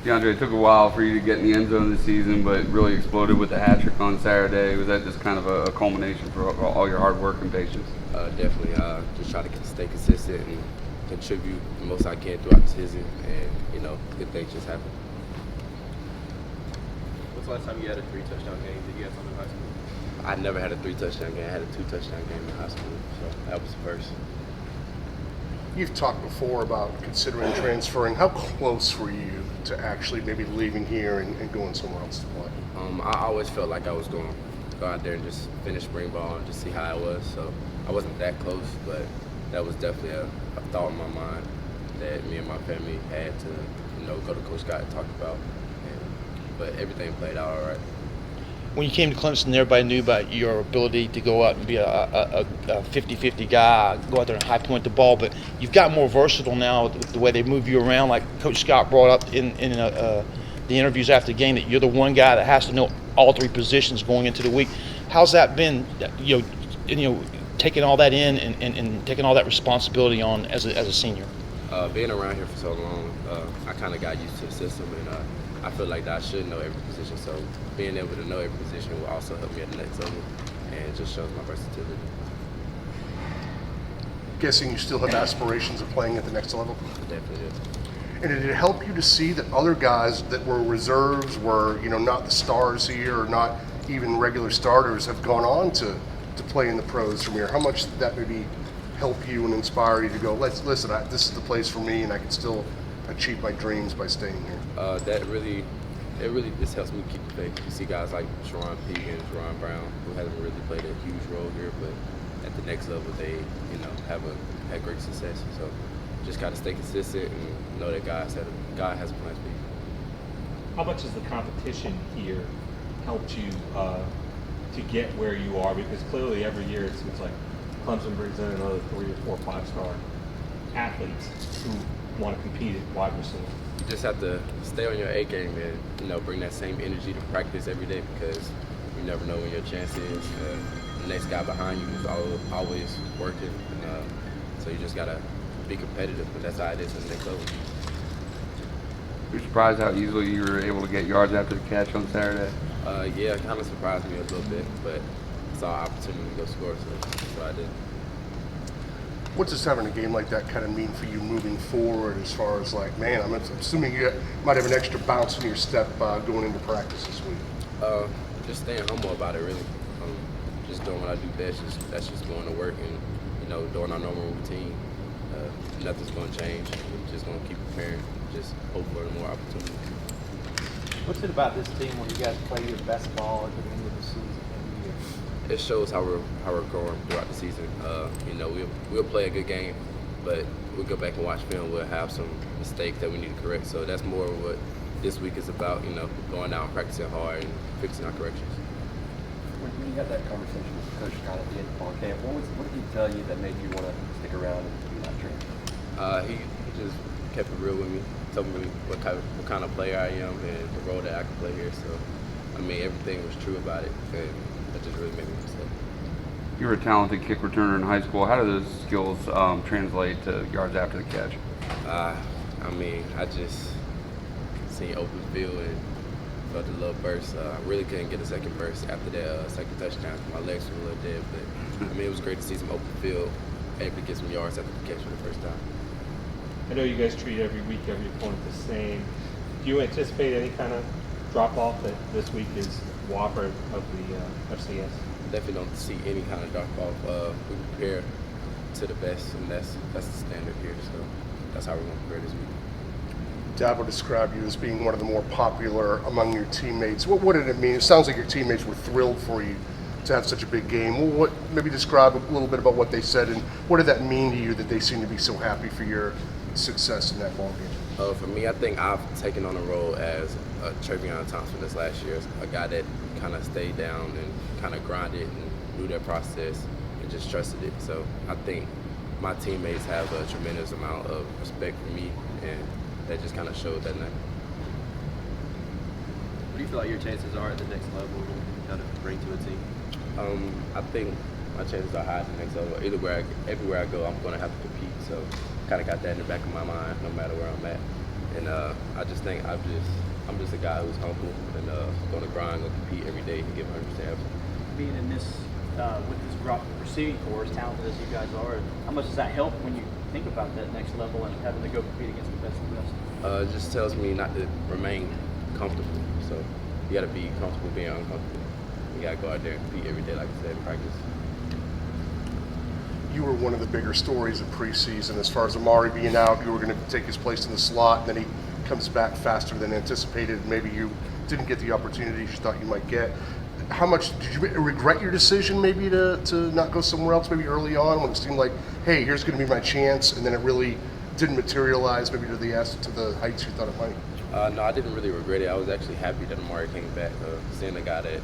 Deondre, it took a while for you to get in the end zone this season, but really exploded with the hat trick on Saturday. Was that just kind of a culmination for all your hard work and patience? Definitely. Just try to stay consistent and contribute the most I can throughout the season, and good things just happen. What's the last time you had a 3-touchdown game? Did you have something in high school? I never had a 3-touchdown game. I had a 2-touchdown game in high school, so that was the first. You've talked before about considering transferring. How close were you to actually maybe leaving here and going somewhere else to play? I always felt like I was going to go out there and just finish spring ball and just see how it was. So I wasn't that close, but that was definitely a thought in my mind that me and my family had to, go to Coach Scott and talk about. But everything played out all right. When you came to Clemson, everybody knew about your ability to go out and be a 50-50 guy, go out there and high point the ball. But you've got more versatile now with the way they move you around. Like Coach Scott brought up in the interviews after the game, that you're the one guy that has to know all three positions going into the week. How's that been? Taking all that in and taking all that responsibility on as a senior. Being around here for so long, I kind of got used to the system, and I feel like that I should know every position. So being able to know every position will also help me at the next level, and it just shows my versatility. Guessing you still have aspirations of playing at the next level? Definitely do. And did it help you to see that other guys that were reserves, were not the stars here or not even regular starters, have gone on to play in the pros from here? How much did that maybe help you and inspire you to go, listen, this is the place for me and I can still achieve my dreams by staying here? It really just helps me keep the faith. You see guys like Sharon Peake and Sharon Brown, who haven't really played a huge role here, but at the next level they have had great success. So just got to stay consistent and know that God has a plan for you. How much has the competition here helped you to get where you are? Because clearly every year it seems like Clemson brings in another 3 or 4 5-star athletes who want to compete at wide receiver. You just have to stay on your A game and bring that same energy to practice every day, because you never know when your chance is. The next guy behind you is always working, and so you just gotta be competitive. But that's how it is in the next level. You're surprised how easily you were able to get yards after the catch on Saturday? Yeah, it kind of surprised me a little bit, but I saw an opportunity to go score, so I did. What's just having a game like that kind of mean for you moving forward, as far as like, man, I'm assuming you might have an extra bounce in your step going into practice this week? Just staying humble about it, really. Just doing what I do best. That's just going to work and doing our normal routine. Nothing's going to change. We're just going to keep preparing. Just hope for more opportunities. What's it about this team when you guys play your best ball at the end of the season every year? It shows how we're growing throughout the season. We'll play a good game, but we'll go back and watch film. We'll have some mistakes that we need to correct. So that's more of what this week is about. Going out and practicing hard and fixing our corrections. When you had that conversation with Coach Scott at the end of fall camp, what did he tell you that made you want to stick around and do that training? He just kept it real with me. Told me what kind of player I am and the role that I can play here. So, everything was true about it, and that just really made me upset. You were a talented kick returner in high school. How do those skills translate to yards after the catch? I just seen open field and felt a little burst. I really couldn't get a second burst after that second touchdown. My legs were a little dead, but it was great to see some open field, able to get some yards after the catch for the first time. I know you guys treat every week, every opponent the same. Do you anticipate any kind of drop-off that this week is Whopper of the FCS? Definitely don't see any kind of drop-off. We prepare to the best, and that's the standard here. So that's how we're going to prepare this week. Dabo described you as being one of the more popular among your teammates. What did it mean? It sounds like your teammates were thrilled for you to have such a big game. Maybe describe a little bit about what they said, and what did that mean to you that they seem to be so happy for your success in that ball game? For me, I think I've taken on a role as a Travion Thompson this last year, a guy that kind of stayed down and kind of grinded and knew their process and just trusted it. So I think my teammates have a tremendous amount of respect for me, and that just kind of showed that night. What do you feel like your chances are at the next level to kind of bring to a team? I think my chances are high at the next level. Everywhere I go, I'm going to have to compete. So kind of got that in the back of my mind, no matter where I'm at. And I just think I'm just a guy who's humble and going to grind, going to compete every day and give 100% effort. Being in this with this receiving corps, as talented as you guys are, how much does that help when you think about that next level and having to go compete against the best of the best? It just tells me not to remain comfortable. So you got to be comfortable being uncomfortable. You got to go out there and compete every day, like I said, in practice. You were one of the bigger stories of preseason as far as Amari being out. You were going to take his place in the slot, and then he comes back faster than anticipated. Maybe you didn't get the opportunities you thought you might get. How much did you regret your decision maybe to not go somewhere else maybe early on when it seemed like, hey, here's going to be my chance, and then it really didn't materialize maybe to the heights you thought it might? No, I didn't really regret it. I was actually happy that Amari came back. Seeing a guy that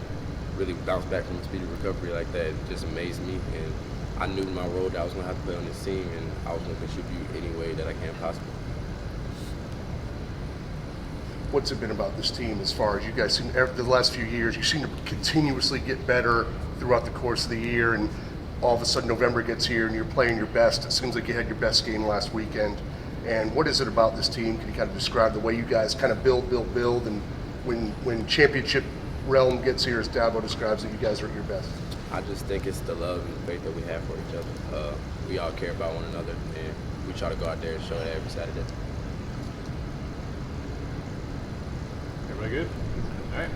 really bounced back from a speedy recovery like that just amazed me. And I knew my role that I was going to have to play on this team, and I was going to contribute any way that I can possibly. What's it been about this team as far as you guys seem, the last few years, you seem to continuously get better throughout the course of the year, and all of a sudden November gets here and you're playing your best. It seems like you had your best game last weekend. And what is it about this team? Can you kind of describe the way you guys kind of build, and when championship realm gets here, as Dabo describes it, you guys are at your best? I just think it's the love and faith that we have for each other. We all care about one another, and we try to go out there and show that every Saturday. Everybody good? All right.